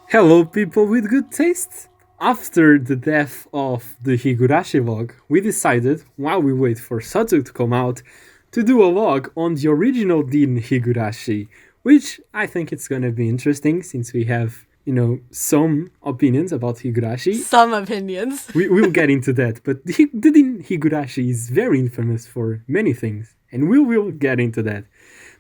Hello, people with good taste! After the death of the Higurashi Log, we decided, while we wait for Sato to come out, to do a log on the original Deen Higurashi, which I think it's gonna be interesting since we have, some opinions about Higurashi. Some opinions. We'll get into that, but the Deen Higurashi is very infamous for many things, and we will get into that.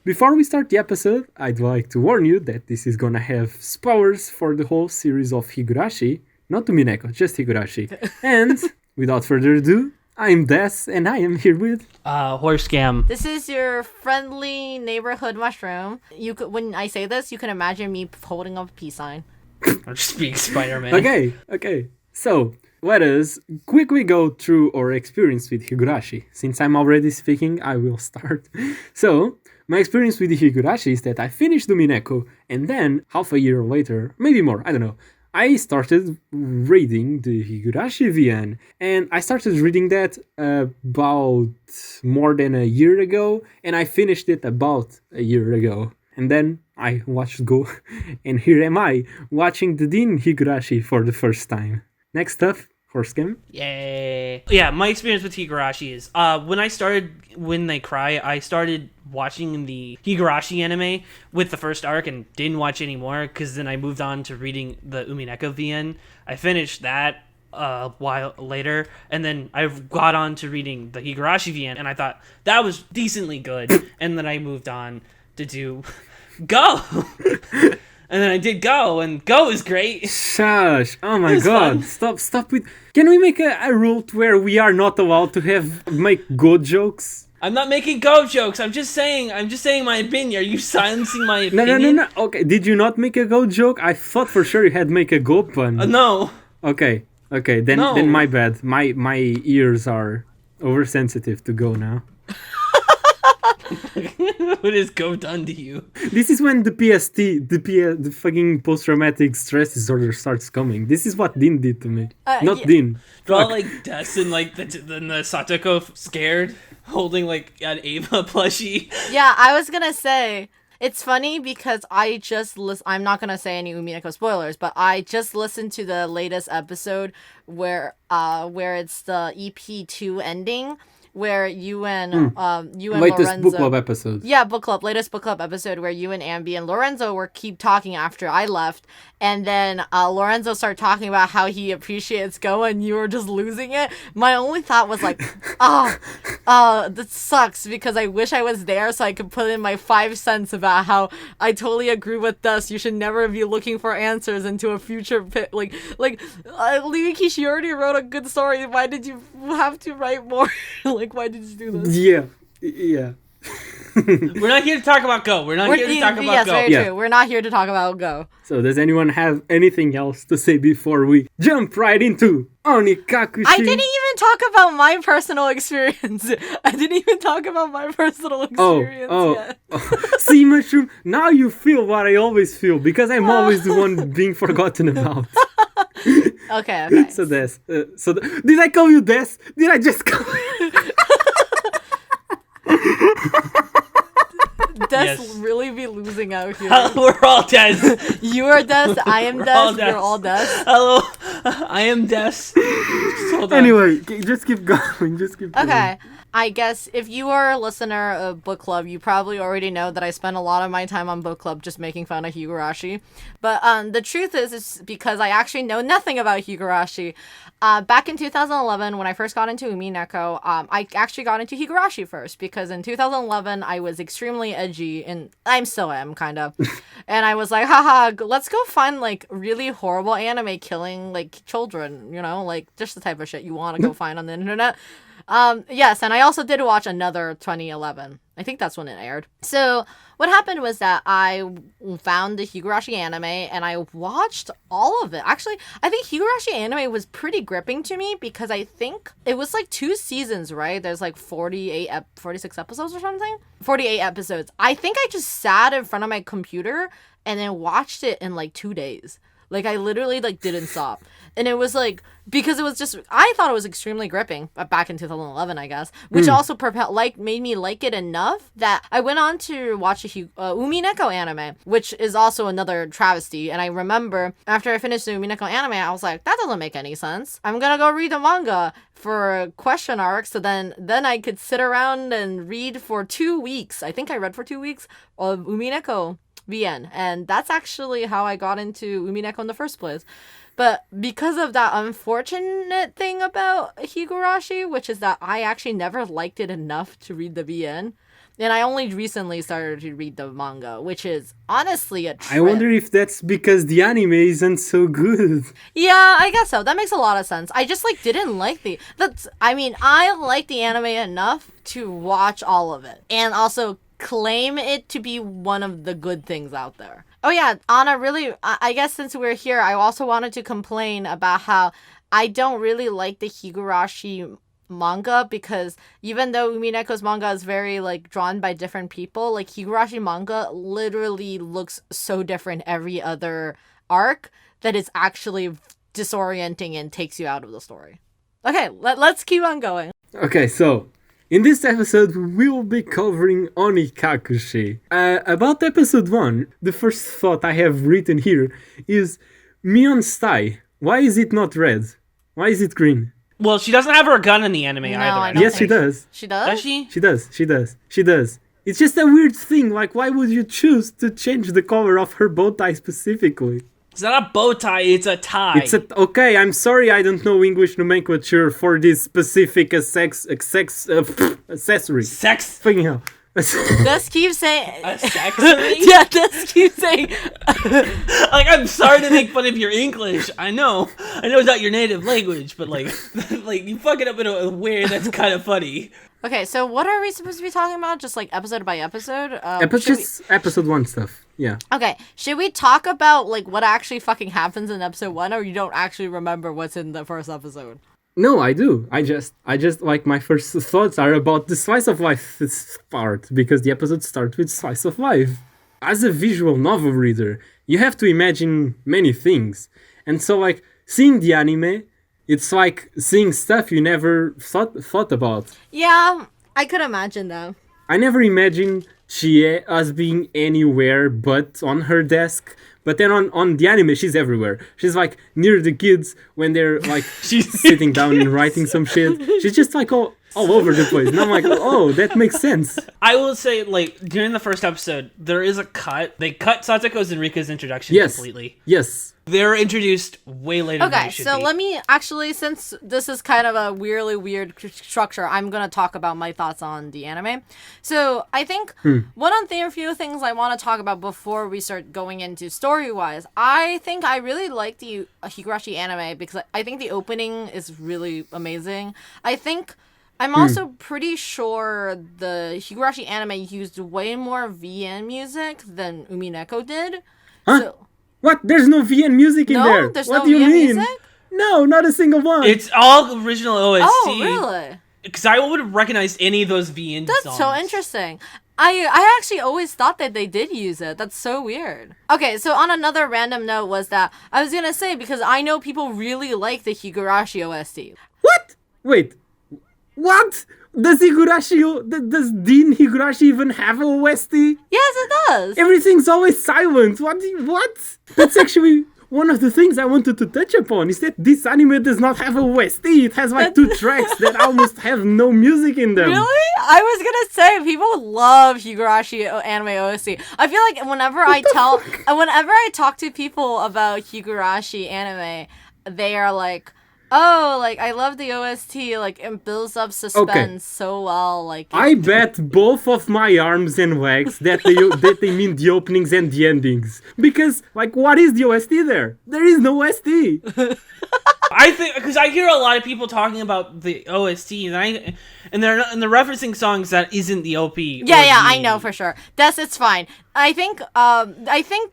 Before we start the episode, I'd like to warn you that this is gonna have spoilers for the whole series of Higurashi, not Umineko, just Higurashi. And, without further ado, I'm Des, and I am here with... Horse Scam. This is your friendly neighborhood mushroom. When I say this, you can imagine me holding up a peace sign. I'm just being Spider-Man. Okay. So, let us quickly go through our experience with Higurashi. Since I'm already speaking, I will start. So, my experience with the Higurashi is that I finished Umineko, and then, half a year later, maybe more, I don't know, I started reading the Higurashi VN, and I started reading that about more than a year ago, and I finished it about a year ago. And then I watched Go, and here am I, watching the Deen Higurashi for the first time. Next up, Horsekim. Yay. Yeah, my experience with Higurashi is, when they cry, I started watching the Higurashi anime with the first arc and didn't watch anymore, because then I moved on to reading the Umineko VN. I finished that a while later, and then I got on to reading the Higurashi VN, and I thought that was decently good, and then I moved on to do Go! And then I did Go, and Go is great. Shush! Oh my god! Fun. Stop with... Can we make a rule to where we are not allowed to make Go jokes? I'm not making Go jokes. I'm just saying my opinion. Are you silencing my opinion? No. Okay, did you not make a Go joke? I thought for sure you had make a Go pun. No. Okay. Then my bad. My ears are oversensitive to Go now. What has Go done to you? This is when the the fucking post-traumatic stress disorder starts coming. This is what Deen did to me. Not Deen. Draw like Des and like the Satoko scared, holding like an Ava plushie. Yeah, I was gonna say, it's funny because I'm not gonna say any Umineko spoilers, but I just listened to the latest episode where it's the EP2 ending, where you and latest Lorenzo, book club episode. Yeah, latest book club episode where you and Ambi and Lorenzo keep talking after I left, and then Lorenzo started talking about how he appreciates Go, and you were just losing it. My only thought was like, that sucks, because I wish I was there so I could put in my 5 cents about how I totally agree with Dust. You should never be looking for answers into a future pit. Like Umineko, you already wrote a good story. Why did you have to write more? Why did you do this? Yeah. We're not here to talk about Go. We're not here to talk about Go. Yes, very true. We're not here to talk about Go. So does anyone have anything else to say before we jump right into Onikakushi? I didn't even talk about my personal experience. Yet. See, Mushroom, now you feel what I always feel, because I'm always the one being forgotten about. Okay. So Des, did I call you Des? Did I just call you? Des Yes. really be losing out here. We're all Des. You are Des, I am all Des, Des. we're all Des. Hello, I am Des. Just hold on. Anyway, just keep going. Okay. I guess if you are a listener of Book Club, you probably already know that I spend a lot of my time on Book Club just making fun of Higurashi. But the truth is because I actually know nothing about Higurashi. Back in 2011, when I first got into Umineko, I actually got into Higurashi first, because in 2011, I was extremely edgy, and I still am, kind of. And I was like, haha, let's go find, really horrible anime killing, children, just the type of shit you want to go find on the internet. Yes, and I also did watch another 2011. I think that's when it aired. So what happened was that I found the Higurashi anime and I watched all of it. Actually, I think Higurashi anime was pretty gripping to me because I think it was 2 seasons, right? There's 46 episodes or something? 48 episodes. I think I just sat in front of my computer and then watched it in 2 days. Like, I literally, like, didn't stop. And it was, like, because it was just, I thought it was extremely gripping back in 2011, I guess, which also made me like it enough that I went on to watch a Umineko anime, which is also another travesty. And I remember after I finished the Umineko anime, I was like, that doesn't make any sense. I'm gonna go read the manga for a question arc, so then I could sit around and read for 2 weeks. I think I read for 2 weeks of Umineko VN, and that's actually how I got into Umineko in the first place. But because of that unfortunate thing about Higurashi, which is that I actually never liked it enough to read the VN, and I only recently started to read the manga, which is honestly a trip. I wonder if that's because the anime isn't so good. Yeah, I guess so. That makes a lot of sense. I just, like, didn't like I like the anime enough to watch all of it. And also claim it to be one of the good things out there. Oh yeah, Anna, really, I guess since we're here, I also wanted to complain about how I don't really like the Higurashi manga, because even though Umineko's manga is very, like, drawn by different people, like, Higurashi manga literally looks so different every other arc that it's actually disorienting and takes you out of the story. Okay, let's keep on going. Okay, so in this episode, we will be covering Onikakushi. About episode 1, the first thought I have written here is Mion's tie. Why is it not red? Why is it green? Well, she doesn't have her gun in the anime either. I don't Yes, she think does. She does? Does she? She does. It's just a weird thing. Like, why would you choose to change the color of her bow tie specifically? It's not a bow tie, it's a tie. Okay, I'm sorry I don't know English nomenclature for this specific accessory. Sex? Fucking hell. Just keep saying... Accessory? Yeah, just keep saying... Like, I'm sorry to make fun of your English. I know it's not your native language, but like you fuck it up in a way that's kind of funny. Okay, so what are we supposed to be talking about? Just, like, episode by episode? Episode 1 stuff. Yeah. Okay, should we talk about, like, what actually fucking happens in episode 1, or you don't actually remember what's in the first episode? No, I do. I just like, my first thoughts are about the slice of life part, because the episode starts with slice of life. As a visual novel reader, you have to imagine many things. And so, like, seeing the anime, it's like seeing stuff you never thought about. Yeah, I could imagine that. I never imagined Chie as being anywhere but on her desk. But then on the anime, she's everywhere. She's, like, near the kids when they're, like, she's sitting down and writing some shit. She's just, like, all over the place. And I'm like, oh, that makes sense. I will say, like, during the first episode, there is a cut. They cut Satsuko's and Rika's introduction completely. Yes. They're introduced way later than they should be. Okay, so let me actually, since this is kind of a weirdly weird structure, I'm going to talk about my thoughts on the anime. So I think one of the few things I want to talk about before we start going into story-wise, I think I really like the Higurashi anime because I think the opening is really amazing. I think I'm also pretty sure the Higurashi anime used way more VN music than Umineko did. Huh? So, what? There's no VN music in there. There's what no do you VN mean? music? No, not a single one. It's all original OST. Oh, really? Because I would have recognized any of those VN songs. That's so interesting. I actually always thought that they did use it. That's so weird. Okay, so on another random note was that I was gonna say, because I know people really like the Higurashi OST. What? Wait. What? Does does Deen Higurashi even have a OST? Yes, it does. Everything's always silent. What? That's actually one of the things I wanted to touch upon, is that this anime does not have a OST. It has, like, 2 tracks that almost have no music in them. Really? I was gonna say, people love Higurashi anime OST. I feel like whenever I talk to people about Higurashi anime, they are like, oh, like, I love the OST, like, it builds up suspense so well, like... I bet both of my arms and legs that they mean the openings and the endings. Because, like, what is the OST there? There is no OST. I think because I hear a lot of people talking about the OST, and they're referencing songs that isn't the OP. Yeah, I know for sure. It's fine. I think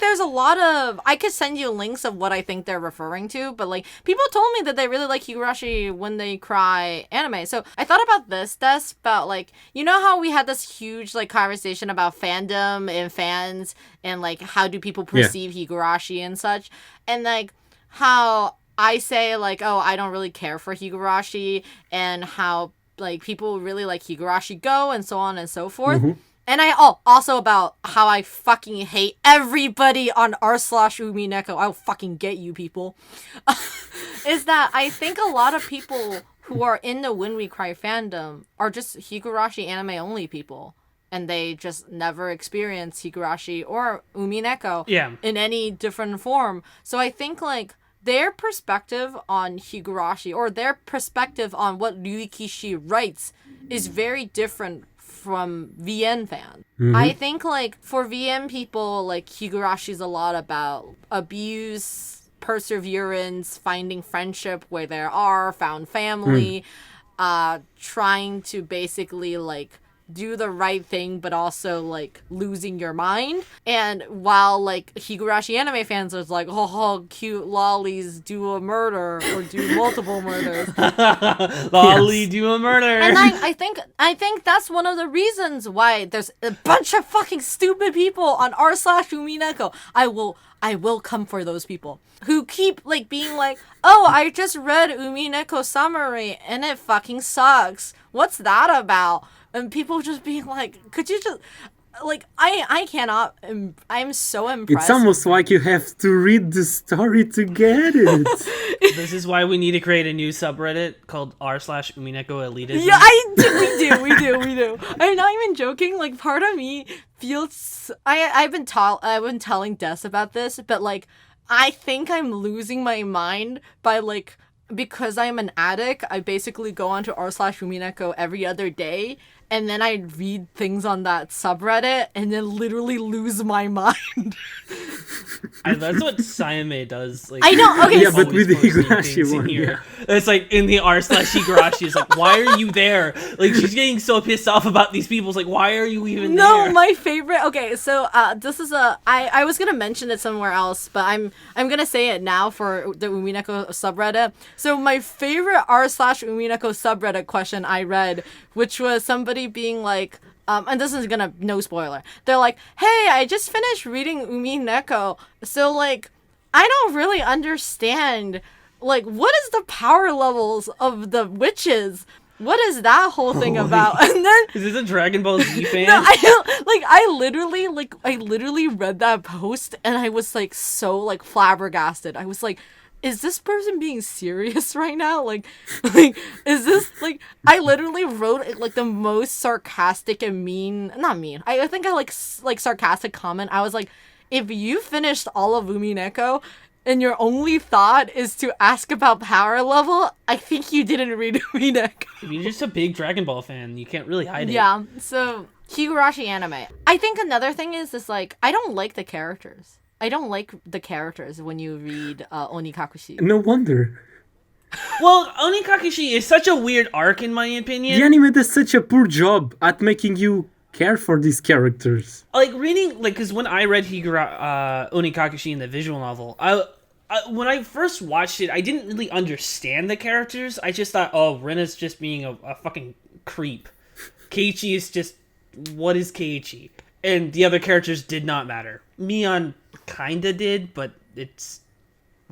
there's a lot of, I could send you links of what I think they're referring to, but like people told me that they really like Higurashi when they cry anime. So I thought about this, about like, you know how we had this huge like conversation about fandom and fans and like how do people perceive Higurashi and such, and like how I say like, oh, I don't really care for Higurashi, and how like people really like Higurashi Go and so on and so forth. Mm-hmm. And also about how I fucking hate everybody on r/Umineko. I'll fucking get you people. Is that I think a lot of people who are in the When We Cry fandom are just Higurashi anime only people. And they just never experience Higurashi or Umineko in any different form. So I think like their perspective on Higurashi or their perspective on what Ryukishi writes is very different from VN fans. Mm-hmm. I think like for VN people, like Higurashi's a lot about abuse, perseverance, finding friendship where there are, found family, trying to basically like do the right thing but also like losing your mind. And while like Higurashi anime fans is like, oh, cute lollies do a murder or do multiple murders. Lolly do a murder. And I think that's one of the reasons why there's a bunch of fucking stupid people on r/Umineko. I will come for those people who keep like being like, oh, I just read Umineko summary and it fucking sucks. What's that about? And people just being like, could you just, like, I cannot, I'm so impressed. It's almost like you have to read the story to get it. This is why we need to create a new subreddit called r/Umineko-related. Yeah, we do. I'm not even joking. Like, part of me feels, I've been telling Des about this, but like, I think I'm losing my mind by like, because I'm an addict, I basically go onto r/Umineko every other day, and then I read things on that subreddit, and then literally lose my mind. That's what Sayame does. Like, I know, okay. Yeah, but with the Higurashi one, yeah. It's like in the r/Higurashi, it's like, why are you there? Like, she's getting so pissed off about these people. It's like, why are you even there? No, my favorite. Okay, so this is I was gonna mention it somewhere else, but I'm gonna say it now for the Umineko subreddit. So my favorite r/Umineko subreddit question I read, which was somebody being like, and this is no spoiler. They're like, hey, I just finished reading Umineko, so like, I don't really understand, like, what is the power levels of the witches? What is that whole thing about? And then is this a Dragon Ball Z fan? No, I literally read that post and I was like so like flabbergasted. I was like, is this person being serious right now? Like, is this like, I literally wrote like the most sarcastic and not mean. I think I like sarcastic comment. I was like, if you finished all of Umineko and your only thought is to ask about power level, I think you didn't read Umineko. If you're just a big Dragon Ball fan, you can't really hide it. Yeah, so Higurashi anime. I think another thing is like, I don't like the characters. I don't like the characters when you read Onikakushi. No wonder. Well, Onikakushi is such a weird arc, in my opinion. The anime does such a poor job at making you care for these characters. Like, reading, like, because when I read Onikakushi in the visual novel, when I first watched it, I didn't really understand the characters. I just thought, oh, Rena's just being a fucking creep. Keiichi is just, what is Keiichi? And the other characters did not matter. Mion kinda did, but it's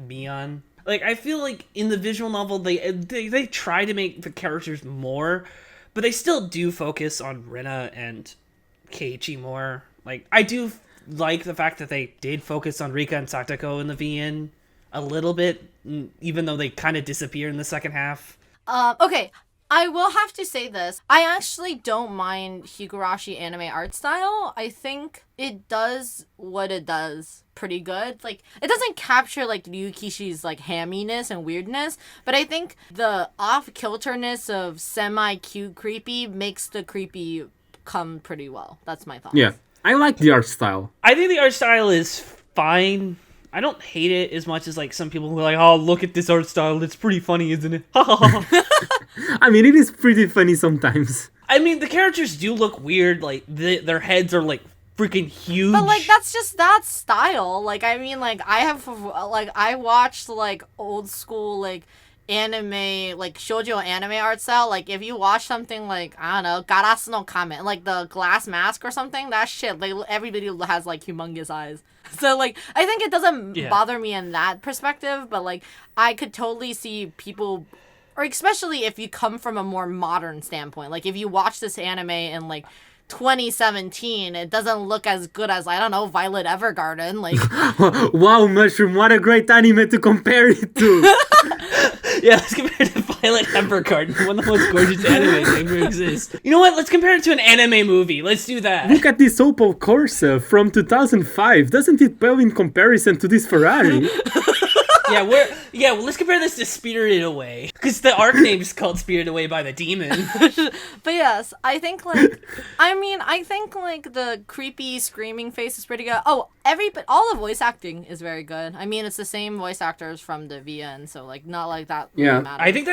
Mion. Like, I feel like in the visual novel, they try to make the characters more, but they still do focus on Rena and Keiichi more. Like, I do like the fact that they did focus on Rika and Satoko in the VN a little bit, even though they kind of disappear in the second half. Okay, I will have to say this. I actually don't mind Higurashi anime art style. I think it does what it does pretty good. Like, it doesn't capture, like, Ryukishi's, like, hamminess and weirdness, but I think the off-kilterness of semi-cute creepy makes the creepy come pretty well. That's my thought. Yeah, I like the art style. I think the art style is fine. I don't hate it as much as like some people who are like, oh, look at this art style, it's pretty funny, isn't it? I mean, it is pretty funny sometimes. I mean, the characters do look weird. Like their heads are like freaking huge. But like that's just that style. Like I mean, like I watched like old school like anime, like shoujo anime art style. Like if you watch something like, I don't know, Garasu no Kame, like the glass mask or something, that shit, like everybody has like humongous eyes. So like I think it doesn't bother me in that perspective, but like I could totally see people, or especially if you come from a more modern standpoint, like if you watch this anime in like 2017, it doesn't look as good as, I don't know, Violet Evergarden. Like, wow, Mushroom, what a great anime to compare it to. Yeah, let's compare it to Violet Evergarden, one of the most gorgeous anime that ever exists. You know what? Let's compare it to an anime movie. Let's do that. Look at this Opel Corsa from 2005. Doesn't it pale in comparison to this Ferrari? Well, let's compare this to Spirited Away, because the arc name is called Spirited Away by the Demon. But yes, I think like, I think like the creepy screaming face is pretty good. Oh, all the voice acting is very good. I mean, it's the same voice actors from the VN, so like not like that. Yeah, really matters. I think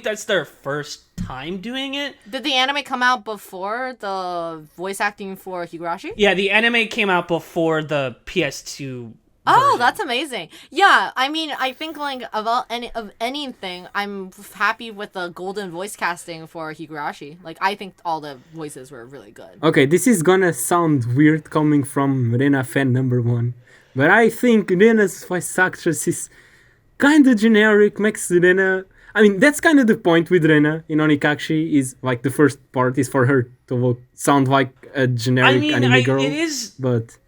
that's their first time doing it. Did the anime come out before the voice acting for Higurashi? Yeah, the anime came out before the PS2. Oh, version. that's amazing. Yeah, I mean, I think like of anything, I'm happy with the golden voice casting for Higurashi. Like, I think all the voices were really good. Okay, this is gonna sound weird coming from Rena fan number 1, but I think Rena's voice actress is kind of generic, makes Rena... I mean, that's kind of the point with Rena in Onikakushi, is like the first part is for her to sound like a generic anime girl. It is, but...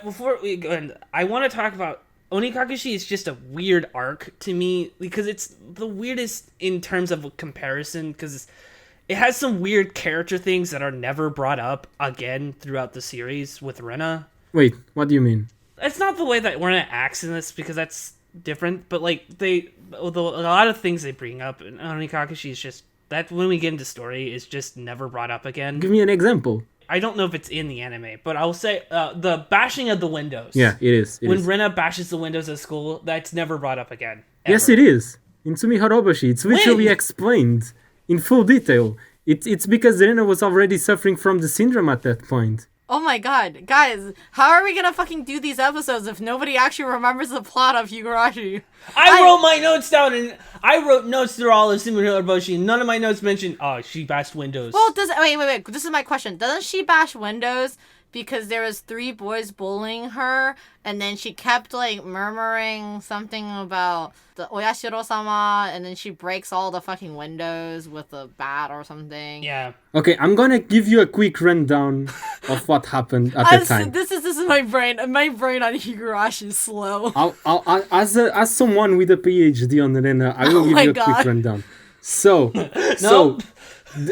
Before we go in, I want to talk about Onikakushi. Is just a weird arc to me because it's the weirdest in terms of comparison, because it has some weird character things that are never brought up again throughout the series with Rena. Wait, what do you mean? It's not the way that Rena acts in this, because that's different, but like a lot of things they bring up in Onikakushi is just that when we get into story is just never brought up again. Give me an example. I don't know if it's in the anime, but I'll say the bashing of the windows. Yeah, it is. When Rena bashes the windows at school, that's never brought up again. Ever. Yes, it is. In Tsumi Horoboshi, it's literally explained in full detail. It's because Rena was already suffering from the syndrome at that point. Oh my god, guys, how are we gonna fucking do these episodes if nobody actually remembers the plot of Higurashi? I wrote my notes down, and I wrote notes through all of Tsumi Horoboshi, and none of my notes mentioned, she bashed windows. Well, wait, this is my question. Doesn't she bash windows because there was 3 boys bullying her, and then she kept like murmuring something about the Oyashiro-sama, and then she breaks all the fucking windows with a bat or something? Yeah. Okay, I'm gonna give you a quick rundown of what happened at the time. This is my brain. My brain on Higurashi is slow. As someone with a PhD on Rena, I will give you a quick rundown. So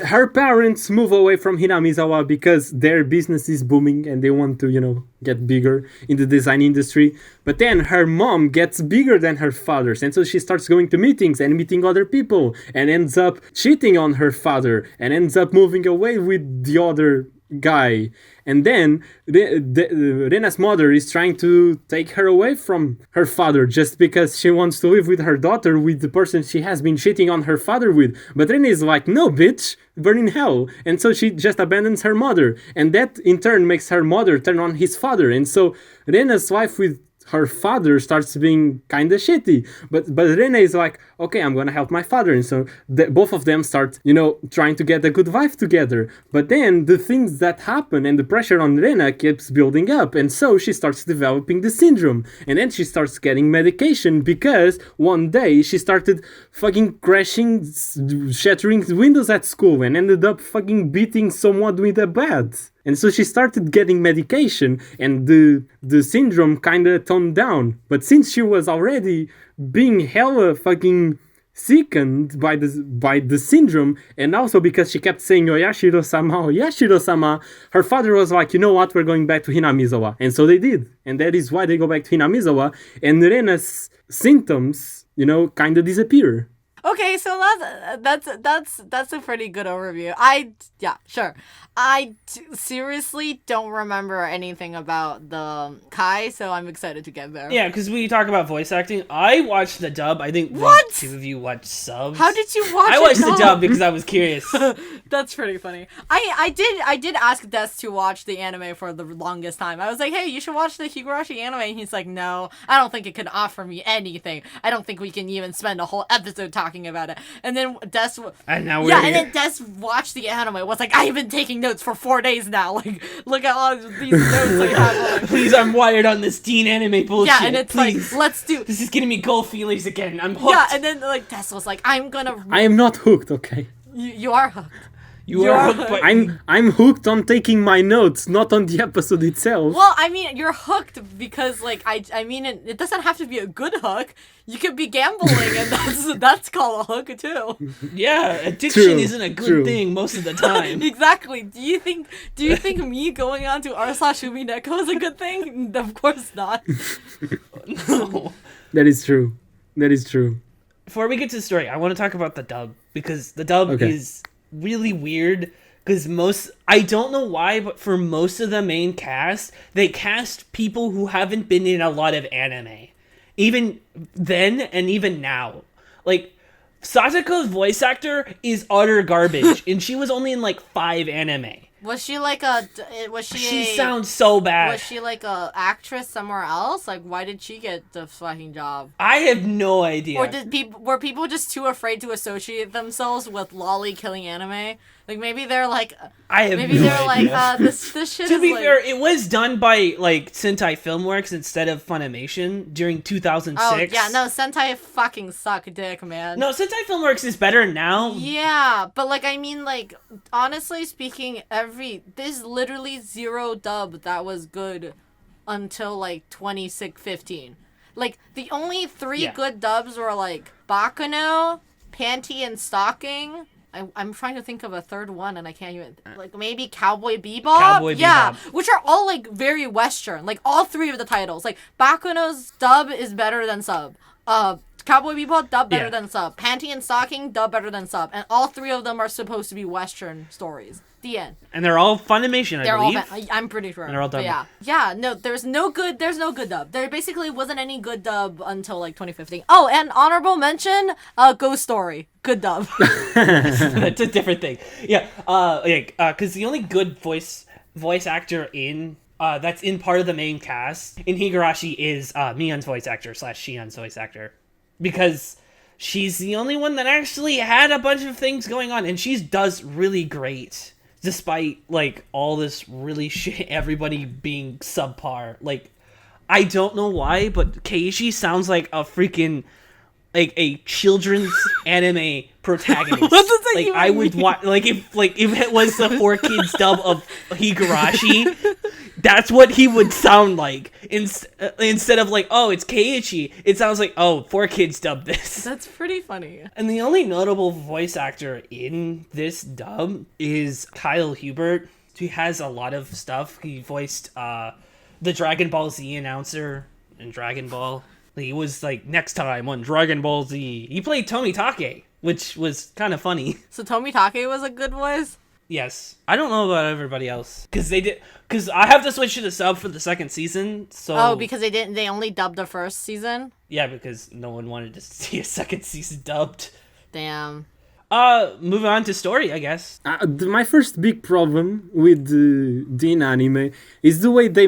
her parents move away from Hinamizawa because their business is booming and they want to, get bigger in the design industry. But then her mom gets bigger than her father's, and so she starts going to meetings and meeting other people and ends up cheating on her father and ends up moving away with the other guy. And then Rena's mother is trying to take her away from her father just because she wants to live with her daughter with the person she has been cheating on her father with. But Rena is like, no, bitch, burn in hell. And so she just abandons her mother. And that in turn makes her mother turn on his father. And so Rena's life with her father starts being kind of shitty, but Rena is like, okay, I'm gonna help my father, and so both of them start, trying to get a good life together. But then the things that happen and the pressure on Rena keeps building up, and so she starts developing the syndrome, and then she starts getting medication because one day she started fucking crashing, shattering windows at school, and ended up fucking beating someone with a bat. And so she started getting medication, and the syndrome kind of toned down. But since she was already being hella fucking sickened by the syndrome, and also because she kept saying Oyashiro-sama, her father was like, you know what, we're going back to Hinamizawa. And so they did. And that is why they go back to Hinamizawa, and Rena's symptoms, kind of disappear. Okay, so that's a pretty good overview. Yeah, sure. Seriously don't remember anything about the Kai, so I'm excited to get there. Yeah, because we talk about voice acting. I watched the dub. I think What? two of you watched subs. How did you watch it? I watched the dub because I was curious. That's pretty funny. I did ask Des to watch the anime for the longest time. I was like, hey, you should watch the Higurashi anime. And he's like, no, I don't think it could offer me anything. I don't think we can even spend a whole episode talking about it. And then Des... And now we're Yeah, here. and then Des watched the anime. Was like, I've been taking notes for 4 days now. Like, look at all these notes I have. Please, I'm wired on this Deen anime bullshit. Yeah, and it's Please. like, let's do... This is getting me gold feelings again. I'm hooked. Yeah, and then like Des was like, I'm gonna... I am not hooked, okay? You are hooked. You are hooked, but I'm hooked on taking my notes, not on the episode itself. Well, I mean, you're hooked because, like, I mean, it doesn't have to be a good hook. You could be gambling, and that's called a hook too. yeah, addiction True, isn't a good true. thing most of the time. Exactly. Do you think me going on to r/Umineko is a good thing? Of course not. No. That is true. That is true. Before we get to the story, I want to talk about the dub because the dub Okay. is really weird. Because I don't know why, but for most of the main cast, they cast people who haven't been in a lot of anime. Even then and even now. Like, Satoko's voice actor is utter garbage, and she was only in like 5 anime. Was she like a? Was she? She sounds so bad. Was she like a actress somewhere else? Like, why did she get the fucking job? I have no idea. Or were people just too afraid to associate themselves with lolly killing anime? Like maybe they're like, I have maybe no they're idea. like, this shit To is be like... fair, it was done by like Sentai Filmworks instead of Funimation during 2006. Oh yeah, no, Sentai fucking suck dick, man. No, Sentai Filmworks is better now. Yeah, but like I mean, like honestly speaking, there's literally 0 dub that was good until like 2015. Like the only 3 Yeah. good dubs were like Bakuno, Panty and Stocking. I'm trying to think of a third one and I can't even, like maybe Cowboy Bebop. Cowboy Yeah, Bebop. which are all like very Western. Like all 3 of the titles. Like Bakuno's dub is better than sub. Cowboy Bebop dub better Yeah. than sub. Panty and Stocking dub better than sub. And all 3 of them are supposed to be Western stories. The end. And they're all Funimation, I They're all. believe. I'm pretty sure. And they're all But dub. yeah. No, there's no good dub. There basically wasn't any good dub until like 2015. Oh, and honorable mention, Ghost Story, good dub. That's a different thing. Yeah, because the only good voice actor in that's in part of the main cast in Higurashi is Mion's voice actor / Shion's voice actor, because she's the only one that actually had a bunch of things going on, and she does really great despite like all this really shit, everybody being subpar. Like, I don't know why, but Keiichi sounds like a freaking like a children's anime protagonist. What does that like even I would mean? watch if it was the 4Kids dub of Higurashi, that's what he would sound like. Instead of like, oh, it's Keiichi, it sounds like, oh, 4Kids dubbed this. That's pretty funny. And the only notable voice actor in this dub is Kyle Hubert. He has a lot of stuff. He voiced the Dragon Ball Z announcer in Dragon Ball. He was like, next time on Dragon Ball Z. He played Tomitake, which was kind of funny. So Tomitake was a good voice? Yes. I don't know about everybody else. Because I have to switch to the sub for the second season, so... Oh, because they only dubbed the first season? Yeah, because no one wanted to see a second season dubbed. Damn. Moving on to story, I guess. My first big problem with Deen anime is the way they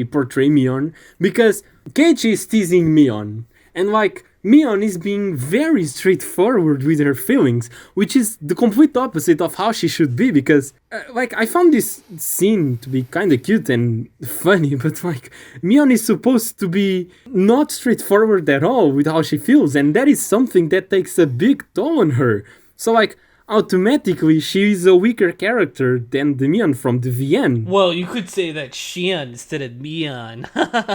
portray Mion, because Keiichi is teasing Mion, and like Mion is being very straightforward with her feelings, which is the complete opposite of how she should be, because like I found this scene to be kind of cute and funny, but like Mion is supposed to be not straightforward at all with how she feels, and that is something that takes a big toll on her. So like automatically she is a weaker character than the Mion from the VN. Well, you could say that Shion instead of Mion.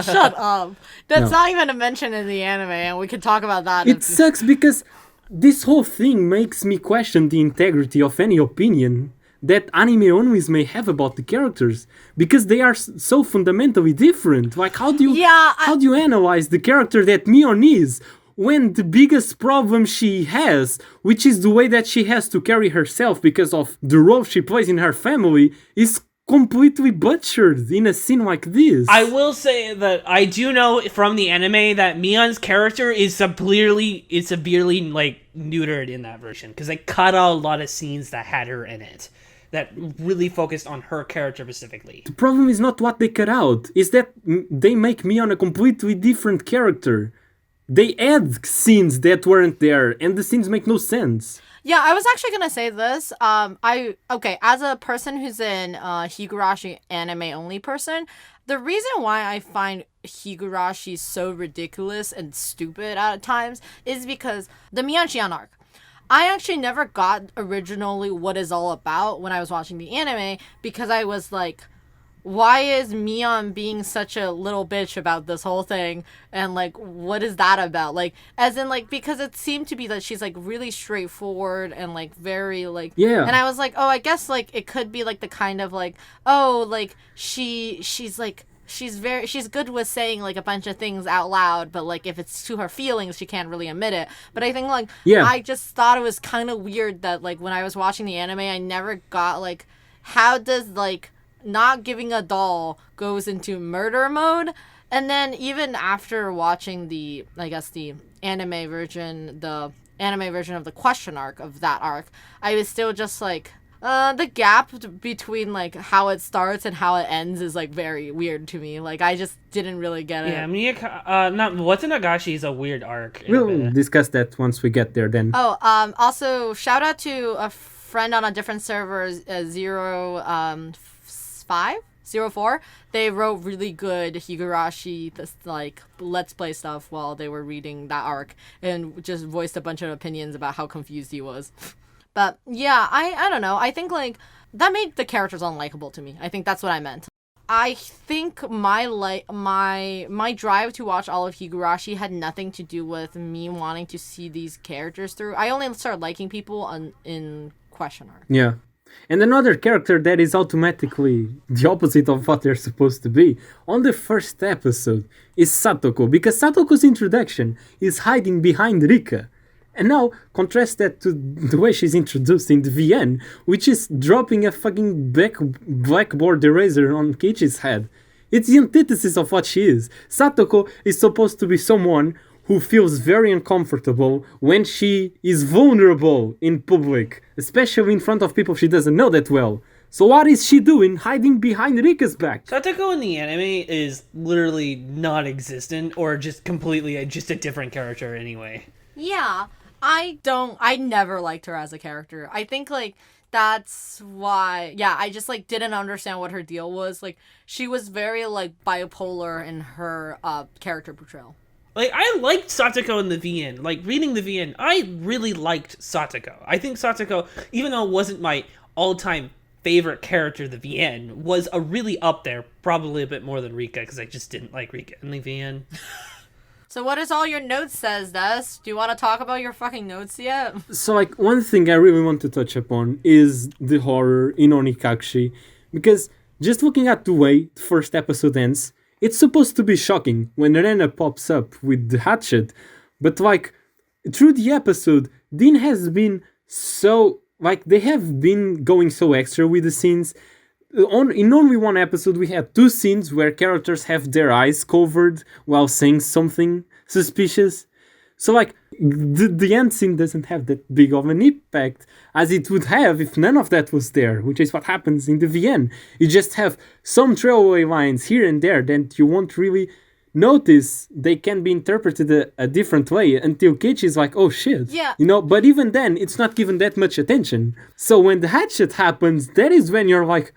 Shut up. That's No. not even a mention in the anime, and we could talk about that. It sucks because this whole thing makes me question the integrity of any opinion that anime onis may have about the characters, because they are so fundamentally different. Like how do you analyze the character that Mion is when the biggest problem she has, which is the way that she has to carry herself because of the role she plays in her family, is completely butchered in a scene like this. I will say that I do know from the anime that Mion's character is severely like neutered in that version because they cut out a lot of scenes that had her in it that really focused on her character specifically. The problem is not what they cut out, is that they make Mion a completely different character. They add scenes that weren't there, and the scenes make no sense. Yeah, I was actually gonna say this. As a person who's in Higurashi anime only person, the reason why I find Higurashi so ridiculous and stupid at times is because the Mion arc. I actually never got originally what it's all about when I was watching the anime because I was like, why is Mion being such a little bitch about this whole thing? And, like, what is that about? Like, as in, like, because it seemed to be that she's, like, really straightforward and, like, very, like... Yeah. And I was like, oh, I guess, like, it could be, like, the kind of, like, oh, like, she's, like... She's good with saying, like, a bunch of things out loud, but, like, if it's to her feelings, she can't really admit it. But I think, like, I just thought it was kind of weird that, like, when I was watching the anime, I never got, like, how does, like, not giving a doll goes into murder mode? And then even after watching the anime version of the question arc of that arc, I was still just like, the gap between, like, how it starts and how it ends is, like, very weird to me. Like, I just didn't really get it. Yeah, What's in Nagashi is a weird arc. We'll discuss that once we get there then. Oh, also, shout out to a friend on a different server, 04. They wrote really good Higurashi, like, Let's Play stuff while they were reading that arc and just voiced a bunch of opinions about how confused he was. But yeah, I don't know. I think, like, that made the characters unlikable to me. I think that's what I meant. I think my drive to watch all of Higurashi had nothing to do with me wanting to see these characters through. I only started liking people in question arc. Yeah. And another character that is automatically the opposite of what they're supposed to be on the first episode is Satoko, because Satoko's introduction is hiding behind Rika. And now, contrast that to the way she's introduced in the VN, which is dropping a fucking blackboard eraser on Keiichi's head. It's the antithesis of what she is. Satoko is supposed to be someone who feels very uncomfortable when she is vulnerable in public, especially in front of people she doesn't know that well. So what is she doing hiding behind Rika's back? Satoko in the anime is literally non-existent or just completely just a different character anyway. Yeah. I never liked her as a character. I think, like, that's why, I just, like, didn't understand what her deal was. Like, she was very, like, bipolar in her character portrayal. Like, I liked Satoko in the VN. Like, reading the VN, I really liked Satoko. I think Satoko, even though it wasn't my all-time favorite character, the VN, was a really up there, probably a bit more than Rika, because I just didn't like Rika in the VN. So what does all your notes says, Des? Do you want to talk about your fucking notes yet? So, like, one thing I really want to touch upon is the horror in Onikakushi, because just looking at the way the first episode ends, it's supposed to be shocking when Rena pops up with the hatchet, but, like, through the episode, Deen has been so, like, they have been going so extra with the scenes. In only one episode, we had 2 scenes where characters have their eyes covered while saying something suspicious. So, like, the end scene doesn't have that big of an impact as it would have if none of that was there, which is what happens in the VN. You just have some throwaway lines here and there that you won't really notice. They can be interpreted a different way until Keiichi is like, oh shit. Yeah. You know, but even then, it's not given that much attention. So when the hatchet happens, that is when you're like,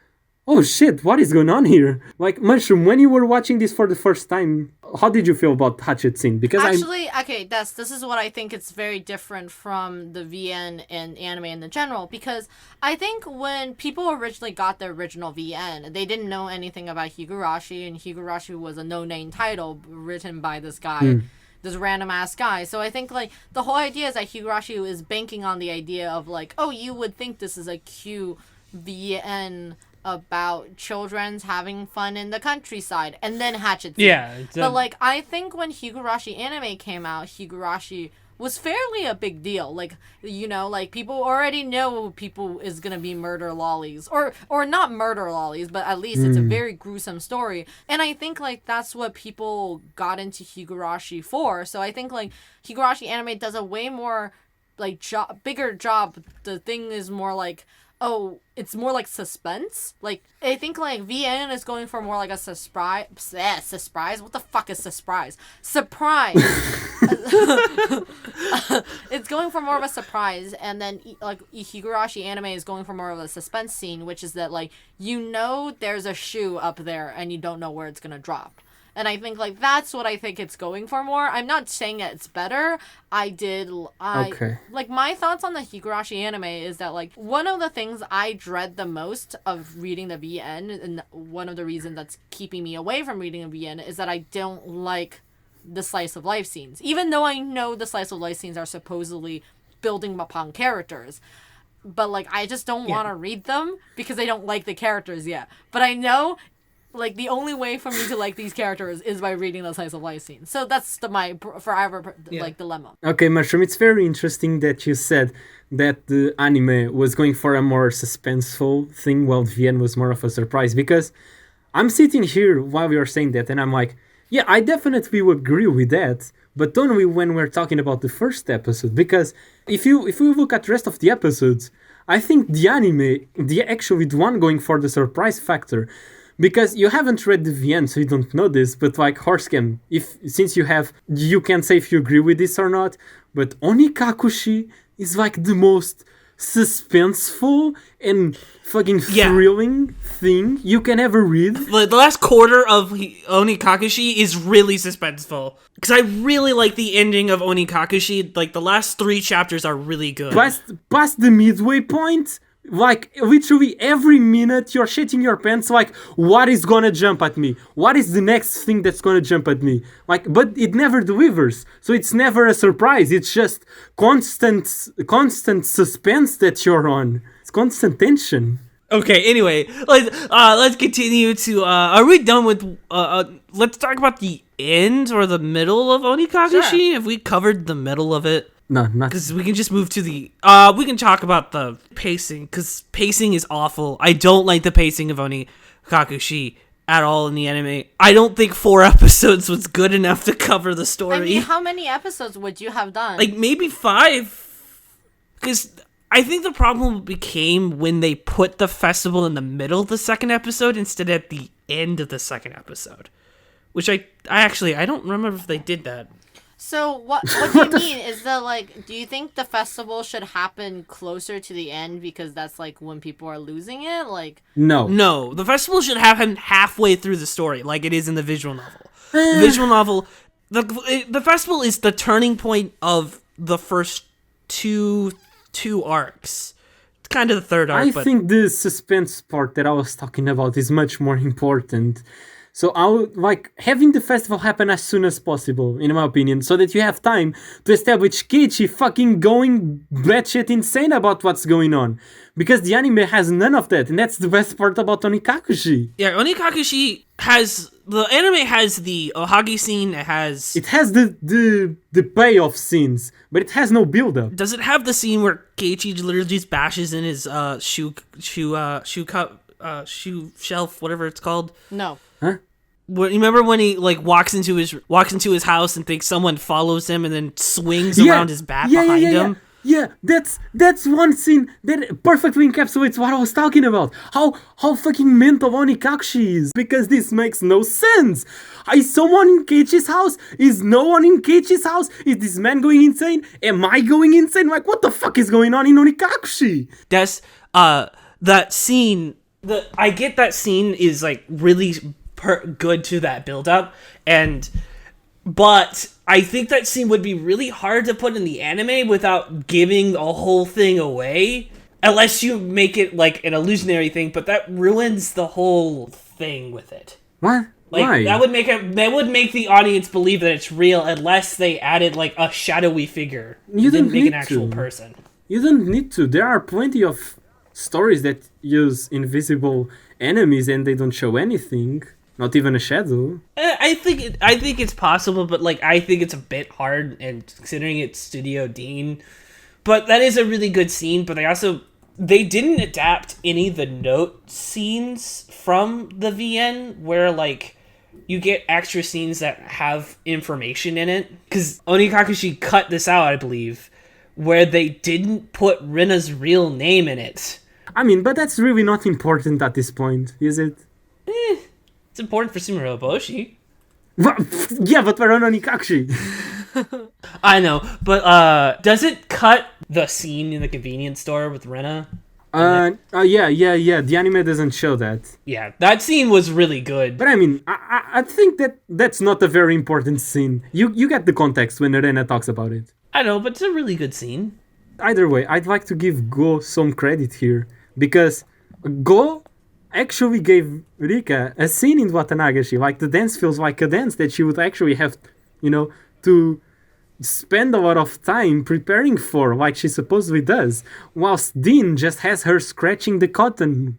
oh shit, what is going on here? Like, Mushroom, when you were watching this for the first time, how did you feel about Hatchet scene? Because this is what I think it's very different from the VN and anime in the general, because I think when people originally got the original VN, they didn't know anything about Higurashi, and Higurashi was a no-name title written by this guy. This random ass guy. So I think, like, the whole idea is that Higurashi is banking on the idea of, like, oh, you would think this is a cute VN about children's having fun in the countryside, and then Hatchet. Yeah. But like, I think when Higurashi anime came out, Higurashi was fairly a big deal. Like, you know, like people already know people is gonna be murder lollies, or not murder lollies, but at least it's a very gruesome story. And I think like that's what people got into Higurashi for. So I think like Higurashi anime does a way more like bigger job. The thing is more like, oh, it's more like suspense. Like, I think, like, VN is going for more like a surprise. Surprise? What the fuck is surprise? Surprise! It's going for more of a surprise. And then, like, Higurashi anime is going for more of a suspense scene, which is that, like, you know there's a shoe up there and you don't know where it's gonna drop. And I think, like, that's what I think it's going for more. I'm not saying that it's better. Okay. Like, my thoughts on the Higurashi anime is that, like, one of the things I dread the most of reading the VN, and one of the reasons that's keeping me away from reading the VN, is that I don't like the slice of life scenes. Even though I know the slice of life scenes are supposedly building upon characters. But, like, I just don't want to read them because I don't like the characters yet. But I know, like, the only way for me to like these characters is by reading the slice of life scene. So that's my forever like dilemma. Okay, Mushroom, it's very interesting that you said that the anime was going for a more suspenseful thing while VN was more of a surprise, because I'm sitting here while you're saying that and I'm like, yeah, I definitely would agree with that, but only when we're talking about the first episode, because if you look at the rest of the episodes, I think the anime, actually the one going for the surprise factor, because you haven't read the VN, so you don't know this, but like Horsecam, since you can say if you agree with this or not, but Onikakushi is like the most suspenseful and fucking thrilling thing you can ever read. The last quarter of Onikakushi is really suspenseful, because I really like the ending of Onikakushi. Like, the last 3 chapters are really good. Past the midway point, like, literally every minute you're shitting your pants, like, what is gonna jump at me? What is the next thing that's gonna jump at me? Like, but it never delivers. So it's never a surprise. It's just constant suspense that you're on. It's constant tension. Okay, anyway, let's continue to, are we done with, let's talk about the end or the middle of Onikakushi? Sure. Have we covered the middle of it? No, not because we can just move to the we can talk about the pacing, because pacing is awful. I don't like the pacing of Onikakushi at all in the anime. I don't think 4 episodes was good enough to cover the story. I mean, how many episodes would you have done? Like, maybe 5, because I think the problem became when they put the festival in the middle of the second episode instead of at the end of the second episode, which I don't remember if they did that. So what do you mean? Is that, like, do you think the festival should happen closer to the end because that's, like, when people are losing it? Like, No, the festival should happen halfway through the story, like it is in the visual novel. The visual novel, the festival is the turning point of the first two arcs. It's kind of the third arc. I think the suspense part that I was talking about is much more important. So I would like having the festival happen as soon as possible, in my opinion, so that you have time to establish Keiichi fucking going batshit insane about what's going on. Because the anime has none of that, and that's the best part about Onikakushi. Yeah, Onikakushi has... The anime has the Ohagi scene, it has the payoff scenes, but it has no build-up. Does it have the scene where Keiichi literally just bashes in his shoe shelf, whatever it's called? No. Huh? You remember when he like walks into his house and thinks someone follows him and then swings around his bat behind him? Yeah, that's one scene that perfectly encapsulates what I was talking about. How fucking mental Onikakushi is, because this makes no sense. Is someone in Keiichi's house? Is no one in Keiichi's house? Is this man going insane? Am I going insane? Like, what the fuck is going on in Onikakushi? That's that scene. I get that scene is like really good to that build up, but I think that scene would be really hard to put in the anime without giving the whole thing away, unless you make it like an illusionary thing. But that ruins the whole thing with it. What? Like, why? That would make the audience believe that it's real, unless they added like a shadowy figure. You didn't make need an actual to. person. You don't need to. There are plenty of stories that use invisible enemies and they don't show anything, not even a shadow. I think it's possible, but like I think it's a bit hard, and considering it's Studio Deen. But that is a really good scene. But they didn't adapt any of the note scenes from the VN where like you get extra scenes that have information in it. Because Onikakushi cut this out, I believe, where they didn't put Rina's real name in it. I mean, but that's really not important at this point, is it? It's important for Sumeru Oboshi. Yeah, but we're on Onikakushi. I know, but does it cut the scene in the convenience store with Rina? Yeah. The anime doesn't show that. Yeah, that scene was really good. But I mean, I think that's not a very important scene. You get the context when Rena talks about it. I know, but it's a really good scene. Either way, I'd like to give Go some credit here, because Go actually gave Rika a scene in Watanagashi. Like, the dance feels like a dance that she would actually have, to spend a lot of time preparing for, like she supposedly does, whilst Deen just has her scratching the cotton.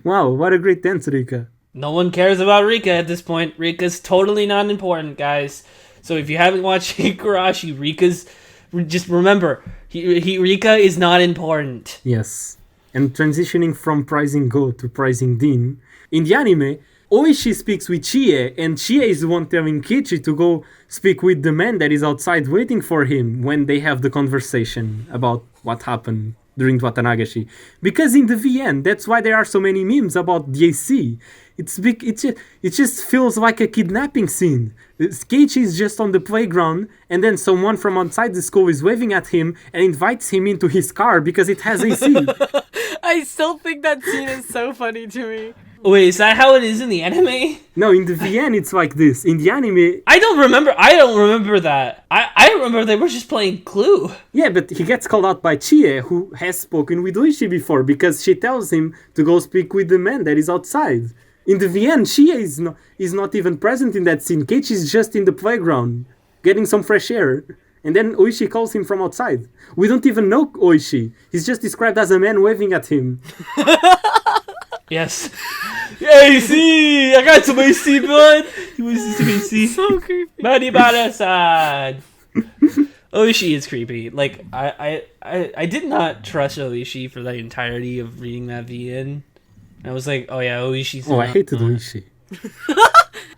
Wow, what a great dance, Rika. No one cares about Rika at this point. Rika's totally not important, guys. So if you haven't watched Higurashi, just remember, Rika is not important. Yes. And transitioning from prizing Go to prizing Deen, in the anime, Oishi speaks with Chie, and Chie is the one telling Kichi to go speak with the man that is outside waiting for him when they have the conversation about what happened during Watanagashi. Because in the VN, that's why there are so many memes about the AC. It just feels like a kidnapping scene. Kichi is just on the playground, and then someone from outside the school is waving at him and invites him into his car because it has AC. I still think that scene is so funny to me. Wait, is that how it is in the anime? No, in the VN it's like this. In the anime... I don't remember that. I remember they were just playing Clue. Yeah, but he gets called out by Chie, who has spoken with Oishi before, because she tells him to go speak with the man that is outside. In the VN, Chie is not even present in that scene. Keiichi is just in the playground, getting some fresh air. And then Oishi calls him from outside. We don't even know Oishi. He's just described as a man waving at him. Yes. AC! I got some AC, bud! He was some AC. So creepy. Maribara-san! Oishi is creepy. Like, I did not trust Oishi for the entirety of reading that VN. I was like, oh yeah, Oishi's... I hated Oishi.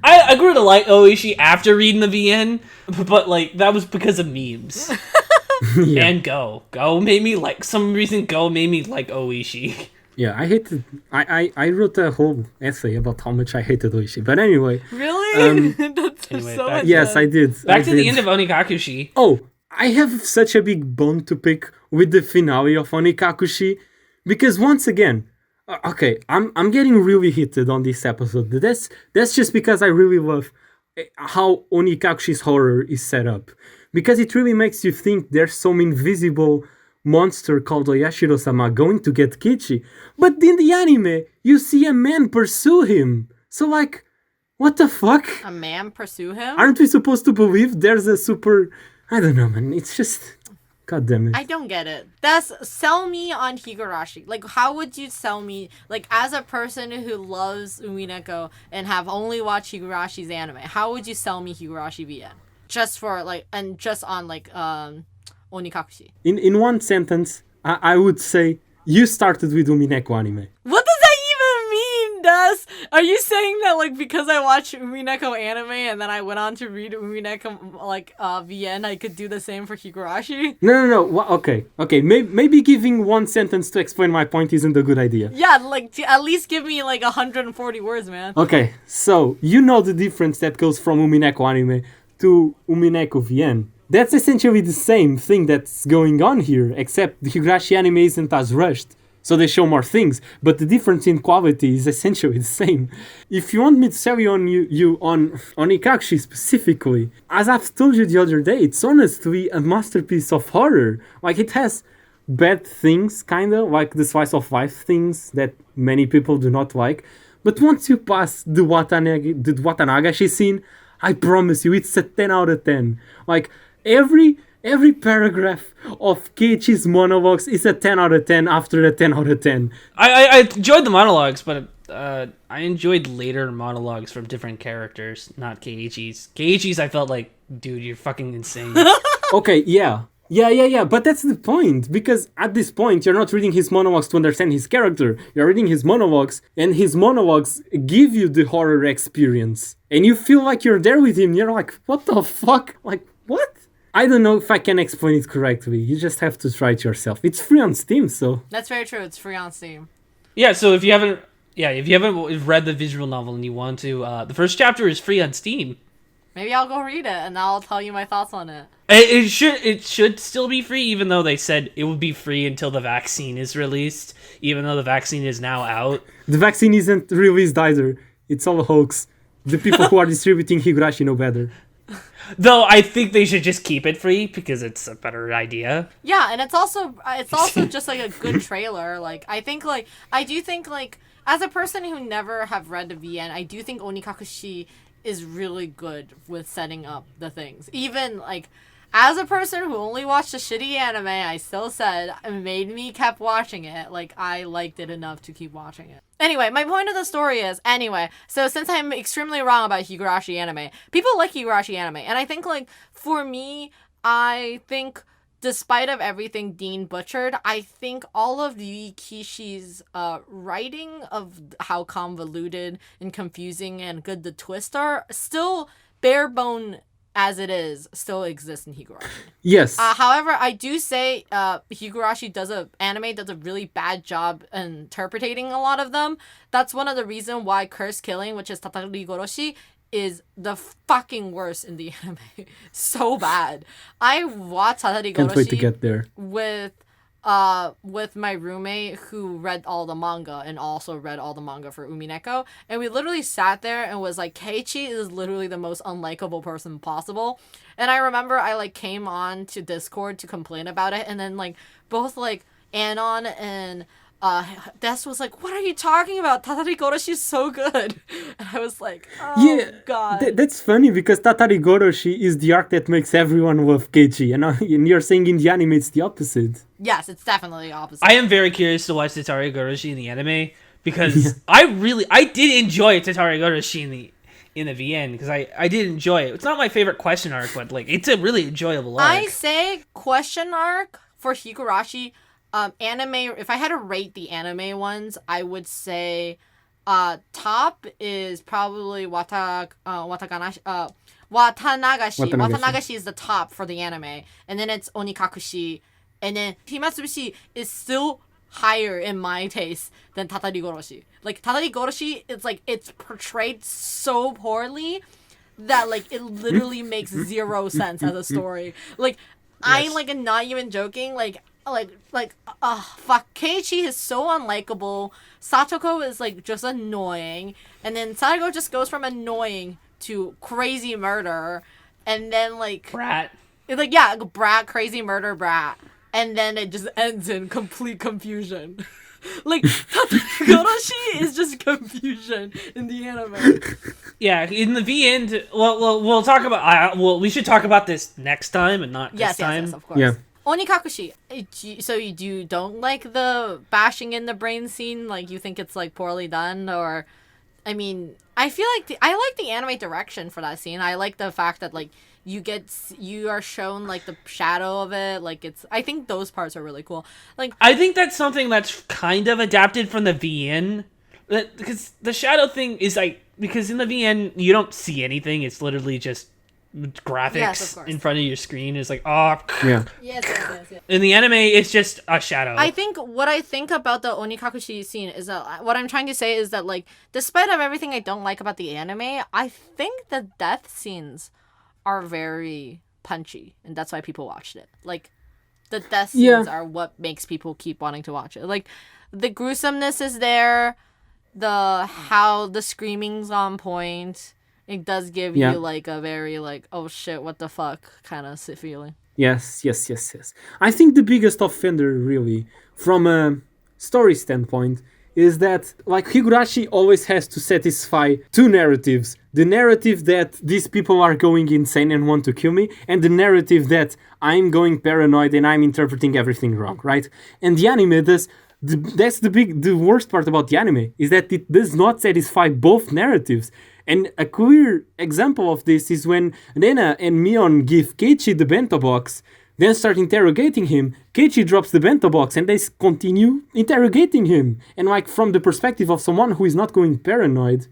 I grew to like Oishi after reading the VN, but like, that was because of memes. Yeah. And Go made me like, some reason Go made me like Oishi. Yeah, I hated... I wrote a whole essay about how much I hated Oishi. But anyway... Really? That's anyway, so much yes, fun. I did. Back to the end of Onikakushi. Oh, I have such a big bone to pick with the finale of Onikakushi. Because once again... Okay, I'm getting really heated on this episode. That's just because I really love how Onikakushi's horror is set up. Because it really makes you think there's some invisible monster called Oyashiro-sama going to get Kichi. But in the anime, you see a man pursue him. So like, what the fuck? A man pursue him? Aren't we supposed to believe there's a super... I don't know, man. It's just... God damn it. I don't get it. Sell me on Higurashi. Like, how would you sell me, like, as a person who loves Umineko and have only watched Higurashi's anime, how would you sell me Higurashi VN? Just for, like, and just on, like, Onikakushi. In one sentence, I would say, you started with Umineko anime. What does that even mean, Des? Are you saying that, like, because I watched Umineko anime and then I went on to read Umineko, like, VN, I could do the same for Higurashi? No. Okay. Maybe giving one sentence to explain my point isn't a good idea. Yeah, like, at least give me, like, 140 words, man. Okay, so, you know the difference that goes from Umineko anime to Umineko VN. That's essentially the same thing that's going on here, except the Higurashi anime isn't as rushed, so they show more things, but the difference in quality is essentially the same. If you want me to sell you on Onikakushi specifically, as I've told you the other day, it's honestly a masterpiece of horror. Like, it has bad things, kinda, like the slice of life things that many people do not like, but once you pass the Watanagashi scene, I promise you, it's a 10 out of 10. Like, every paragraph of Keiichi's monologues is a 10 out of 10 after a 10 out of 10. I enjoyed the monologues, but I enjoyed later monologues from different characters, not Keiichi's. Keiichi's, I felt like, dude, you're fucking insane. Okay, yeah. Yeah, but that's the point, because at this point, you're not reading his monologues to understand his character. You're reading his monologues, and his monologues give you the horror experience. And you feel like you're there with him, you're like, what the fuck? Like, what? I don't know if I can explain it correctly. You just have to try it yourself. It's free on Steam, so... That's very true. It's free on Steam. Yeah, so if you haven't read the visual novel and you want to, the first chapter is free on Steam. Maybe I'll go read it, and I'll tell you my thoughts on it. It should still be free, even though they said it would be free until the vaccine is released, even though the vaccine is now out. The vaccine isn't released either. It's all a hoax. The people who are distributing Higurashi know better. Though I think they should just keep it free because it's a better idea. Yeah, and it's also just like a good trailer. Like I do think as a person who never have read the VN, I do think Onikakushi is really good with setting up the things. Even like as a person who only watched a shitty anime, I still said it made me kept watching it. Like I liked it enough to keep watching it. Anyway, my point of the story is so since I'm extremely wrong about Higurashi anime, people like Higurashi anime, and I think like for me, I think despite of everything Deen butchered, I think all of Kishi's writing of how convoluted and confusing and good the twists are still bare bone as it is still exists in Higurashi. Yes. However, I do say Higurashi anime does a really bad job interpreting a lot of them. That's one of the reasons why Curse Killing, which is Tatarigoroshi, is the fucking worst in the anime. So bad. I watched Tatarigoroshi Can't wait to get there. with my roommate who read all the manga and also read all the manga for Umineko, and we literally sat there and was like, Keiichi is literally the most unlikable person possible. And I remember I like came on to Discord to complain about it, and then like both like Anon and Des was like, what are you talking about? Tatarigoroshi is so good. And I was like, oh god. That's funny because Tatarigoroshi is the arc that makes everyone love Keiichi, and you're saying in the anime it's the opposite. Yes, it's definitely the opposite. I am very curious to watch Tatarigoroshi in the anime because I did enjoy Tatarigoroshi in the VN because I did enjoy it. It's not my favorite question arc, but like it's a really enjoyable arc. I say question arc for Higurashi. Anime, if I had to rate the anime ones, I would say top is probably Watanagashi. Watanagashi is the top for the anime, and then it's Onikakushi, and then Himatsubishi is still higher in my taste than Tatarigoroshi. Like Tatarigoroshi, it's portrayed so poorly that like it literally makes zero sense as a story. Like I like am not even joking. Fuck, Keiichi is so unlikable. Satoko is like just annoying, and then Sadago just goes from annoying to crazy murder, and then like brat. It's like brat, crazy murder, brat, and then it just ends in complete confusion. Like Tatarigoroshi is just confusion in the anime. Yeah, in the VN. Well, we'll talk about. We should talk about this next time and not this time. Yes, of course. Yeah. Onikakushi. So you don't like the bashing in the brain scene? Like you think it's like poorly done, or I mean, I feel like I like the anime direction for that scene. I like the fact that like you are shown like the shadow of it. Like I think those parts are really cool. Like I think that's something that's kind of adapted from the VN, because the shadow thing is like because in the VN you don't see anything. It's literally just graphics in front of your screen. Is like yes. In the anime it's just a shadow. I think what I think about the Onikakushi scene is that what I'm trying to say is that like despite of everything I don't like about the anime, I think the death scenes are very punchy, and that's why people watched it. Like the death scenes are what makes people keep wanting to watch it. Like the gruesomeness is there, how the screaming's on point. It does give you like a very like, oh shit, what the fuck kind of feeling. Yes. I think the biggest offender really from a story standpoint is that like Higurashi always has to satisfy two narratives. The narrative that these people are going insane and want to kill me, and the narrative that I'm going paranoid and I'm interpreting everything wrong, right? And the anime does That's the worst part about the anime, is that it does not satisfy both narratives. And a clear example of this is when Rena and Mion give Keiichi the bento box, then start interrogating him. Keiichi drops the bento box and they continue interrogating him. And like from the perspective of someone who is not going paranoid,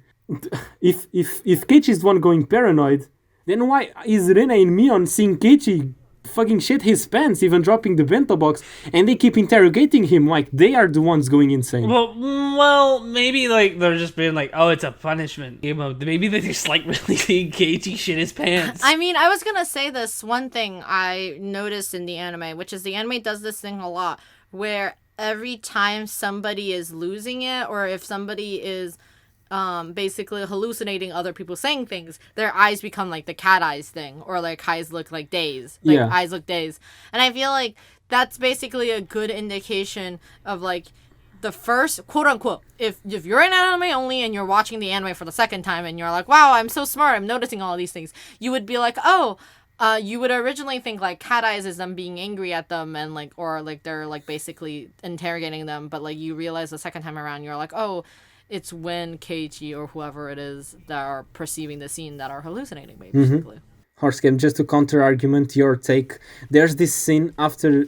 if Keiichi is the one going paranoid, then why is Rena and Mion seeing Keiichi fucking shit his pants, even dropping the bento box, and they keep interrogating him like they are the ones going insane? Well, maybe like they're just being like, oh, it's a punishment. Maybe they just like really seeing Keiichi shit his pants. I mean, I was gonna say this one thing I noticed in the anime, which is the anime does this thing a lot, where every time somebody is losing it, or if somebody is basically hallucinating other people saying things, their eyes become like the cat eyes thing, or like eyes look like days, like eyes look dazed. And I feel like that's basically a good indication of like the first quote unquote, if you're an anime only and you're watching the anime for the second time and you're like, wow, I'm so smart, I'm noticing all these things, you would be like, oh, you would originally think like cat eyes is them being angry at them and like, or like they're like basically interrogating them, but like you realize the second time around you're like, oh, it's when Keiichi or whoever it is that are perceiving the scene that are hallucinating, basically. Horsecam, just to counter-argument your take, there's this scene after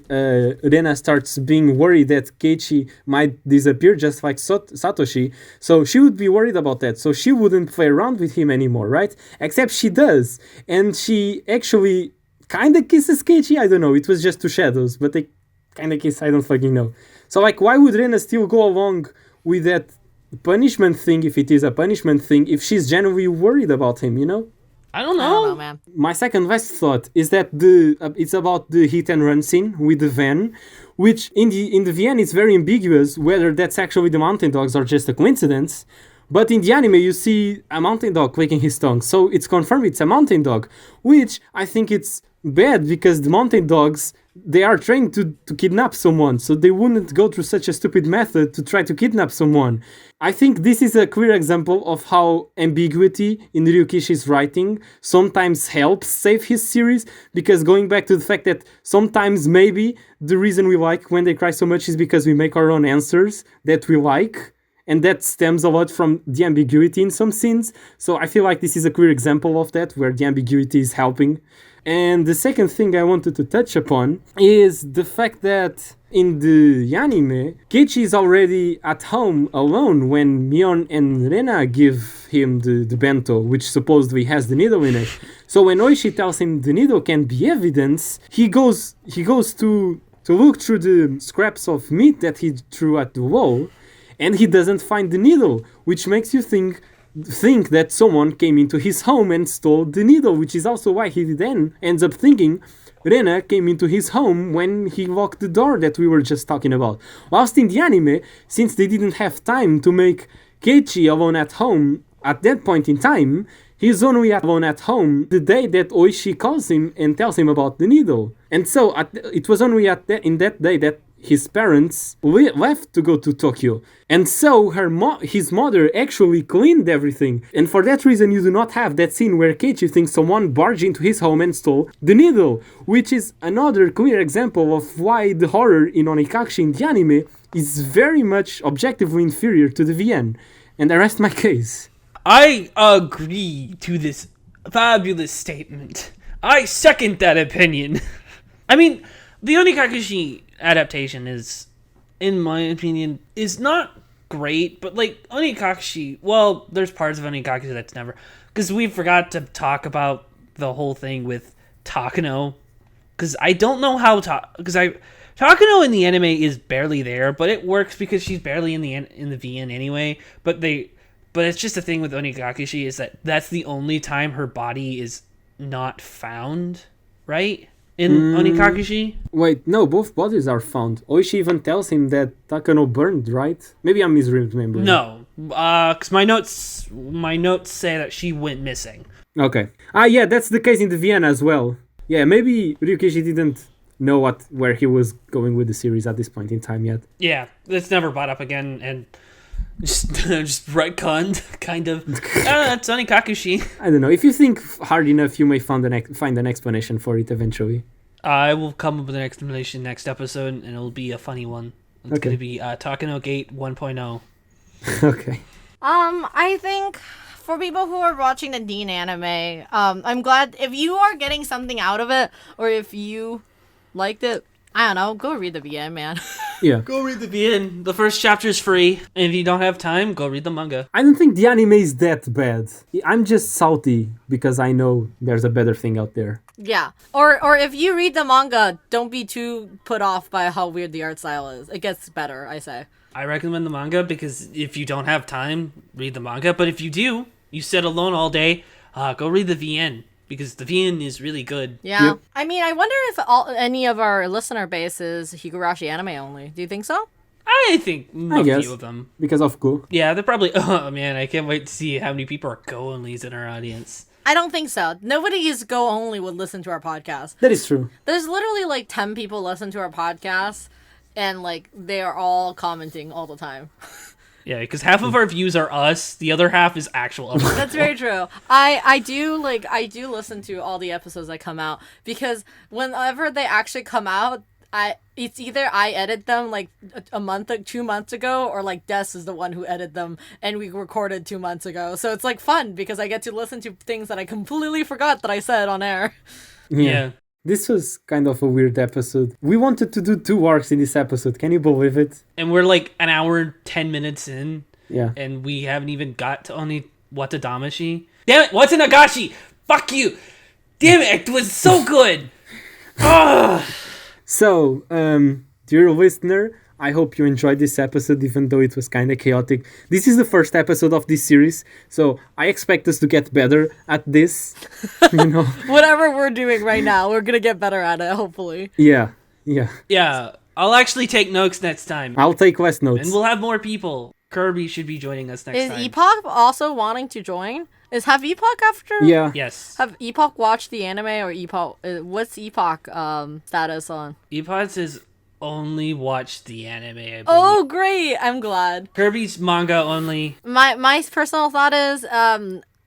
Rena starts being worried that Keiichi might disappear just like Satoshi, so she would be worried about that, so she wouldn't play around with him anymore, right? Except she does, and she actually kinda kisses Keiichi, I don't know, it was just two shadows, but they kinda kiss, I don't fucking know. So like, why would Rena still go along with that punishment thing, if it is a punishment thing, if she's genuinely worried about him, you know? I don't know, man. My second best thought is that it's about the hit and run scene with the van, which in the VN is very ambiguous whether that's actually the mountain dogs or just a coincidence. But in the anime, you see a mountain dog clicking his tongue, so it's confirmed it's a mountain dog, which I think it's bad because the mountain dogs, they are trained to kidnap someone, so they wouldn't go through such a stupid method to try to kidnap someone. I think this is a clear example of how ambiguity in Ryukishi's writing sometimes helps save his series, because going back to the fact that sometimes maybe the reason we like When They Cry so much is because we make our own answers that we like, and that stems a lot from the ambiguity in some scenes. So I feel like this is a clear example of that, where the ambiguity is helping. And the second thing I wanted to touch upon is the fact that in the anime, Keiichi is already at home alone when Mion and Rena give him the bento, which supposedly has the needle in it. So when Oishi tells him the needle can be evidence, he goes to look through the scraps of meat that he threw at the wall, and he doesn't find the needle, which makes you think that someone came into his home and stole the needle, which is also why he then ends up thinking Rena came into his home when he locked the door that we were just talking about. Whilst in the anime, since they didn't have time to make Keiichi alone at home at that point in time, he's only alone at home the day that Oishi calls him and tells him about the needle. And so it was only in that day that his parents left to go to Tokyo. And so his mother actually cleaned everything. And for that reason, you do not have that scene where Keiichi thinks someone barged into his home and stole the needle, which is another clear example of why the horror in Onikakushi in the anime is very much objectively inferior to the VN. And I rest my case. I agree to this fabulous statement. I second that opinion. I mean, the Onikakushi adaptation is, in my opinion, is not great, but like Onikakushi, well, there's parts of Onikakushi that's never, because we forgot to talk about the whole thing with Takano, because I don't know how Takano in the anime is barely there, but it works because she's barely in the VN anyway. But it's just the thing with Onikakushi is that that's the only time her body is not found, right? In Onikakushi? Wait, no, both bodies are found. Oishi even tells him that Takano burned, right? Maybe I'm misremembering. No, because my notes say that she went missing. Okay. Yeah, that's the case in the Vienna as well. Yeah, maybe Ryukishi didn't know where he was going with the series at this point in time yet. Yeah, it's never brought up again, and just retconned, kind of. It's Onikakushi. I don't know. If you think hard enough, you may find an explanation for it eventually. I will come up with an explanation next episode, and it'll be a funny one. It's Okay. gonna be Takano Gate 1.0. Okay. I think for people who are watching the Deen anime, I'm glad if you are getting something out of it, or if you liked it, I don't know, go read the VN, man. Yeah. Go read the VN. The first chapter is free, and if you don't have time, go read the manga. I don't think the anime is that bad. I'm just salty because I know there's a better thing out there. Yeah. Or if you read the manga, don't be too put off by how weird the art style is. It gets better, I say. I recommend the manga because if you don't have time, read the manga. But if you do, you sit alone all day, go read the VN because the VN is really good. Yeah. Yep. I mean, I wonder if any of our listener base is Higurashi anime only. Do you think so? I think I a guess. few of them. Because of Go. Yeah, they're probably. Oh man, I can't wait to see how many people are go-onlys in our audience. I don't think so. Nobody is go only would listen to our podcast. That is true. There's literally like 10 people listen to our podcast, and like they are all commenting all the time. Yeah, because half of our views are us, the other half is actual other That's very true. I do listen to all the episodes that come out, because whenever they actually come out, it's either I edit them like a month, 2 months ago, or like Des is the one who edited them and we recorded 2 months ago. So it's like fun because I get to listen to things that I completely forgot that I said on air. Yeah. This was kind of a weird episode. We wanted to do 2 arcs in this episode. Can you believe it? And we're like an hour and 10 minutes in, Yeah. and we haven't even got to only Watadamashi. Damn it, what's Nagashi? Fuck you! Damn it, it was so good! Ugh. So, dear listener, I hope you enjoyed this episode, even though it was kind of chaotic. This is the first episode of this series, so I expect us to get better at this. You know? Whatever we're doing right now, we're gonna get better at it, hopefully. Yeah. Yeah, I'll actually take notes next time. I'll take less notes. And we'll have more people. Kirby should be joining us next Is time. Epoch also wanting to join? Have Epoch after? Yeah. Yes. Have Epoch watched the anime, or Epoch? What's Epoch status on? Epoch has only watched the anime, I believe. Oh, great! I'm glad. Kirby's manga only. My personal thought is,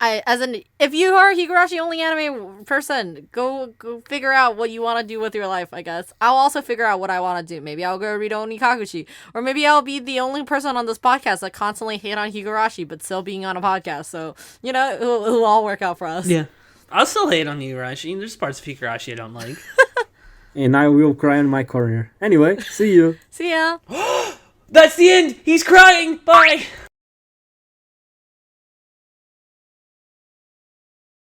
if you are a Higurashi only anime person, go figure out what you want to do with your life, I guess. I'll also figure out what I want to do. Maybe I'll go read Onikakushi. Or maybe I'll be the only person on this podcast that constantly hate on Higurashi, but still being on a podcast. So, you know, it'll all work out for us. Yeah. I'll still hate on Higurashi. There's parts of Higurashi I don't like. And I will cry in my corner. Anyway, see you. See ya! That's the end! He's crying! Bye!